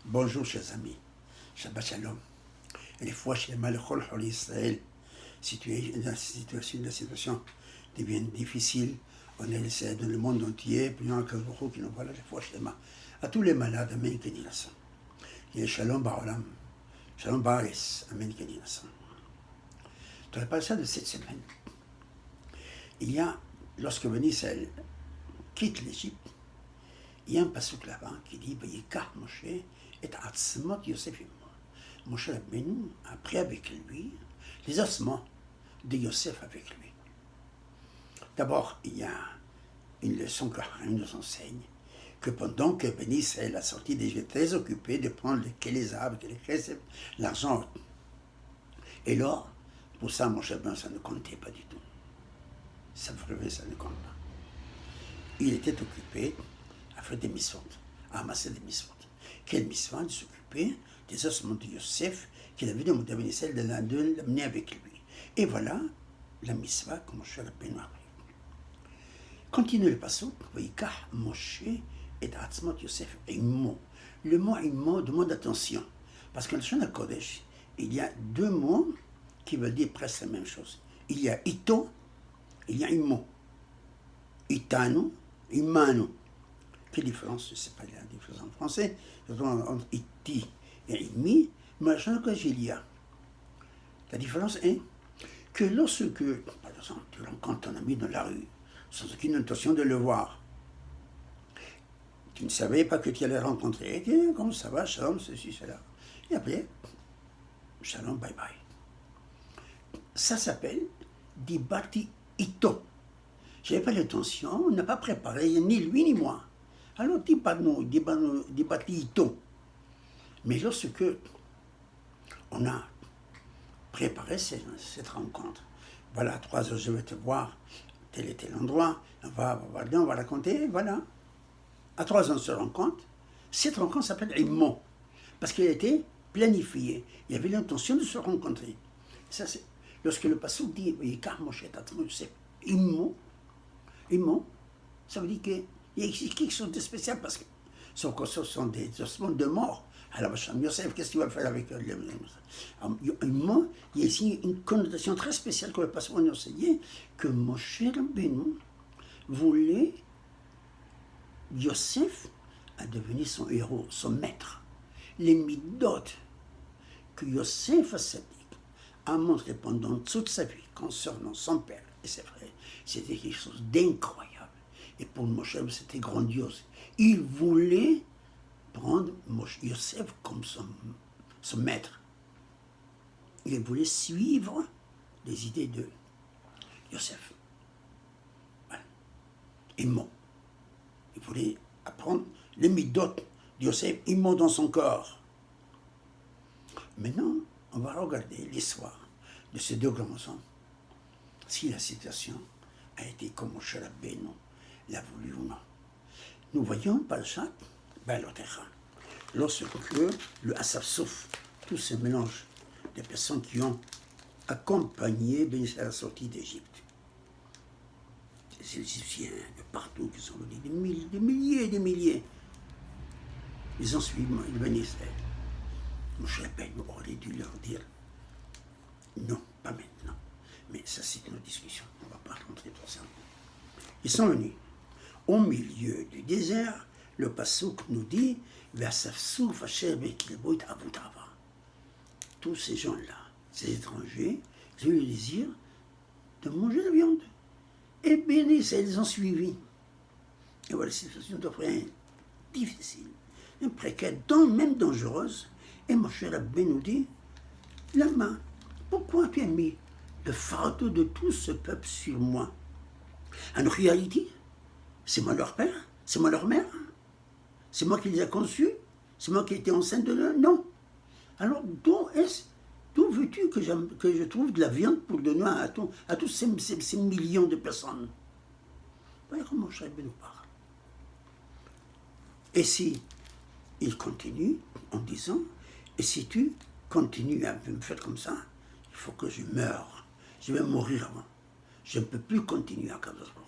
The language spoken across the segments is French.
Bonjour chers amis, Shabbat Shalom. Les fois chez Malchol Hol Israël, la situation devient difficile. On est dans le monde entier, puis il y a un Kazourou qui nous voit là, les fois chez à tous les malades, Amen Keninasan. Il y a Shalom Ba'olam, Shalom Ba'ares, Amen Keninasan. Dans le passage de cette semaine, il y a, lorsque Ben Israël quitte l'Égypte, il y a un passouk là-bas qui dit Vayikach Moshe et Atzmot Yosef Imo. Moshe Rabbeinu a pris avec lui les ossements de Yosef avec lui. D'abord, il y a une leçon que Harim nous enseigne, que pendant que Ben Israël a sorti d'Égypte, très occupé de prendre les arbres, l'argent et l'or, pour ça, Moshe Rabbeinu, ça ne comptait pas du tout. Ça ne compte pas. Il était occupé à faire des misvot, à amasser des misvot. Quel misvot? De s'occuper des ossements de Yosef qu'il avait demandé à Ben Israël de l'amener avec lui. Et voilà la misvah que Moshe Rabbeinu a pris. Continue le passage, Vayikach Moshe et Atzmot Yosef Imo. Le mot Imo demande attention, parce qu'en Shana Kodesh, il y a deux mots qui veulent dire presque la même chose. Il y a Ito, il y a Imo. Itanu, Imanu. Quelle différence? Je ne sais pas la différence en français, entre iti et imi, mais à que il y a. La différence est que lorsque, par exemple, tu rencontres ton ami dans la rue, sans aucune intention de le voir, tu ne savais pas que tu allais rencontrer, tu dis, comment ça va, shalom, ceci, cela. Et après, shalom, bye bye. Ça s'appelle Dibati Ito. Je n'avais pas l'intention, on n'a pas préparé, ni lui ni moi. Alors, Dibati Ito. Mais lorsque on a préparé cette rencontre, voilà, à 3 heures, je vais te voir, tel et tel endroit, on va raconter, voilà. À 3 heures, on se rencontre. Cette rencontre s'appelle Imo, parce qu'elle a été planifiée. Il y avait l'intention de se rencontrer. Ça, c'est, lorsque le passouk dit Imo, ça veut dire qu'il y a quelque chose de spécial, parce que ce sont des ossements de mort. Alors, Yosef, qu'est-ce qu'il va faire avec eux? Il y a ici une connotation très spéciale que le pasteur nous enseignait, que Moshe Rabbeinu voulait Yosef à devenir son héros, son maître. Les midot que Yosef a montré pendant toute sa vie concernant son père et ses frères, c'était quelque chose d'incroyable. Et pour Moshe, c'était grandiose. Il voulait prendre Yosef comme son maître. Il voulait suivre les idées de Yosef. Voilà. Il voulait apprendre les midot de Yosef, dans son corps. Maintenant, on va regarder l'histoire de ces deux grands hommes. Si la situation a été comme Moshe Rabbeinu l'a voulu ou non. Nous voyons par le chat, lorsque le Asaf Souf, tout ce mélange de personnes qui ont accompagné Ben Israël à la sortie d'Égypte, des Égyptiens de partout qui sont venus, des milliers, ils ont suivi Ben Israël. Moshe Rabbeinu aurait dû leur dire non, pas maintenant. Mais ça, c'est une autre discussion. On ne va pas rentrer dans ça. Ils sont venus. Au milieu du désert, le passouk nous dit tous ces gens-là, ces étrangers, ils ont eu le désir de manger la viande. Et bien, ils ont suivi. Et voilà, c'est une situation difficile, une précaire, même dangereuse. Et Moshe Rabbeinu nous dit, Lama, pourquoi tu as mis le fardeau de tout ce peuple sur moi? En réalité, c'est moi leur père, c'est moi leur mère, c'est moi qui les ai conçus, c'est moi qui étais enceinte de eux. Non. Alors, d'où veux-tu que je trouve de la viande pour donner à tous ces millions de personnes? Voyez comment Moshe Rabbeinu nous parle. Et si il continue en disant, et si tu continues à me faire comme ça, il faut que je meure. Je vais mourir avant. Je ne peux plus continuer à Kadosh Baruch Hu.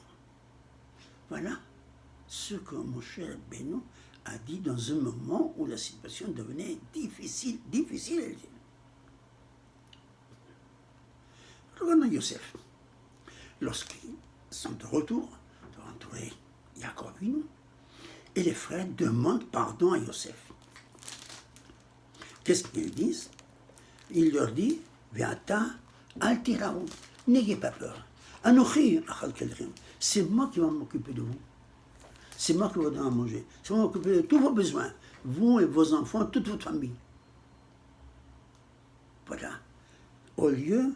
Voilà ce que Moshe Rabbeinu a dit dans un moment où la situation devenait difficile, elle dit. Regardons Yosef. Lorsqu'ils sont de retour, de retrouver Yaakov Avinu, et les frères demandent pardon à Yosef. Qu'est-ce qu'ils disent? Il leur dit, Ve'ata al tiraou, n'ayez pas peur. Anochi achal kedrim, c'est moi qui vais m'occuper de vous. C'est moi qui vais vous donner à manger. C'est moi qui vais m'occuper de tous vos besoins. Vous et vos enfants, toute votre famille. Voilà. Au lieu,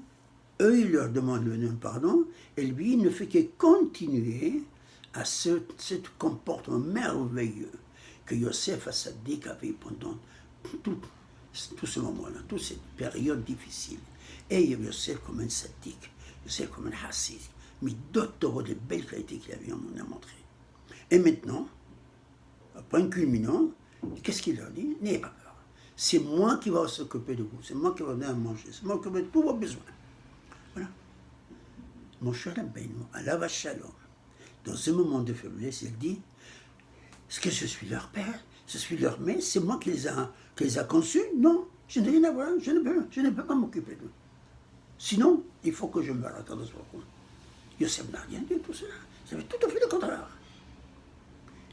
eux, ils leur demandent un pardon, et lui, il ne fait que continuer à ce comportement merveilleux que Yosef Assadik avait pendant tout ce moment-là, toute cette période difficile. Et Yosef comme un sadique, Yosef comme un hassid, mais d'autres des belles qualités qu'il avait à montrer. Et maintenant, à point culminant, qu'est-ce qu'il leur dit? N'ayez pas peur. C'est moi qui vais s'occuper de vous, c'est moi qui vais vous donner à manger, c'est moi qui vais de tous vos besoins. Voilà. Mon cher Rabbeinu, alav shalom, dans un moment de faiblesse, il dit, est-ce que je suis leur père? Je suis leur mère? C'est moi qui les a conçus? Non, je n'ai rien à voir, je ne peux pas m'occuper d'eux. Sinon, il faut que je meure. Attendez, Yosef n'a rien dit, tout cela. J'avais tout à fait le contraire.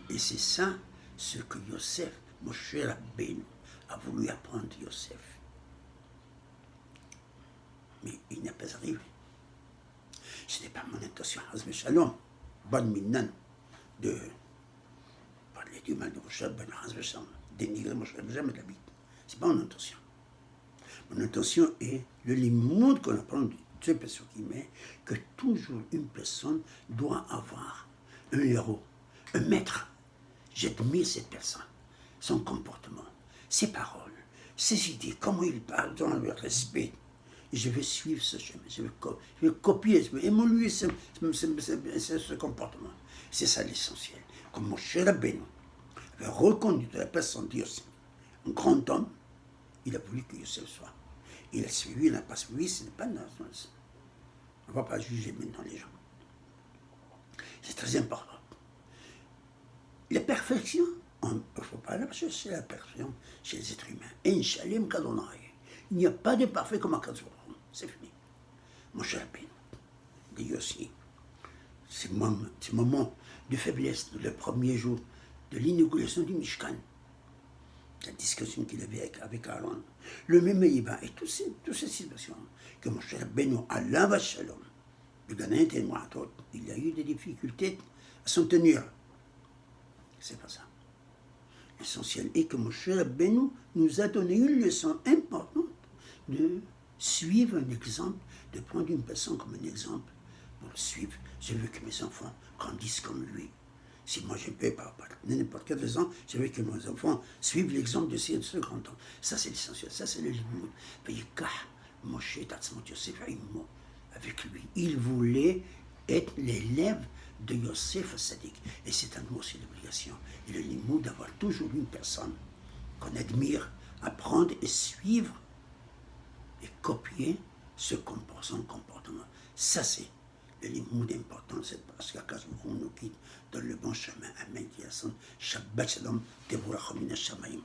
Et c'est ça ce que Yosef, mon cher Rabbeinu, a voulu apprendre Yosef. Mais il n'est pas arrivé. Ce n'est pas mon intention, Hazbe Shalom, bonne minan, de parler du mal de Moshe Ben Hazbe Shalom, dénigrer Moshe Ben jamais de la Bible. Ce n'est pas mon intention. Mon intention est le limoud qu'on apprend de ce personne qui met que toujours une personne doit avoir un héros, un maître. J'admire cette personne, son comportement, ses paroles, ses idées, comment il parle dans le respect. Et je vais suivre ce chemin, je vais copier, je vais émoluer ce comportement. C'est ça l'essentiel. Comme mon cher Rabbeinu avait reconnu de la personne de Yosef, un grand homme, il a voulu que Yosef soit. Il a suivi, il n'a pas suivi, ce n'est pas notre. On ne va pas juger maintenant les gens. C'est très important. La perfection, il ne faut pas la chercher la perfection chez les êtres humains. Inch'Allah, il n'y a pas de parfait comme un Kadosh. C'est fini. Mon cher Rabbeinu, dit aussi, ce moment de faiblesse, le premier jour de l'inauguration du Mishkan, la discussion qu'il avait avec Aaron, le même Iba, et toutes ces situations, que mon cher Rabbeinu, Allah va shalom, il y a eu des difficultés à s'en tenir. C'est pas ça. L'essentiel est que mon cher Rabbeinu nous a donné une leçon importante de suivre un exemple, de prendre une personne comme un exemple pour le suivre. Je veux que mes enfants grandissent comme lui. Si moi je ne peux pas, n'importe quelle raison, je veux que mes enfants suivent l'exemple de ce grand homme. Ça c'est l'essentiel, ça c'est le limoud. Moshe Tatzmot Yosef Aïmo, avec lui. Il voulait être l'élève de Yosef Sadik. Et c'est à nous aussi l'obligation. Et le limoud d'avoir toujours une personne qu'on admire, apprendre et suivre et copier son comportement. Ça, c'est le limoud important, c'est parce qu'Akash nous quitte dans le bon chemin. Amen. Shabbat Shalom, Tevorachom Mina Shamayim.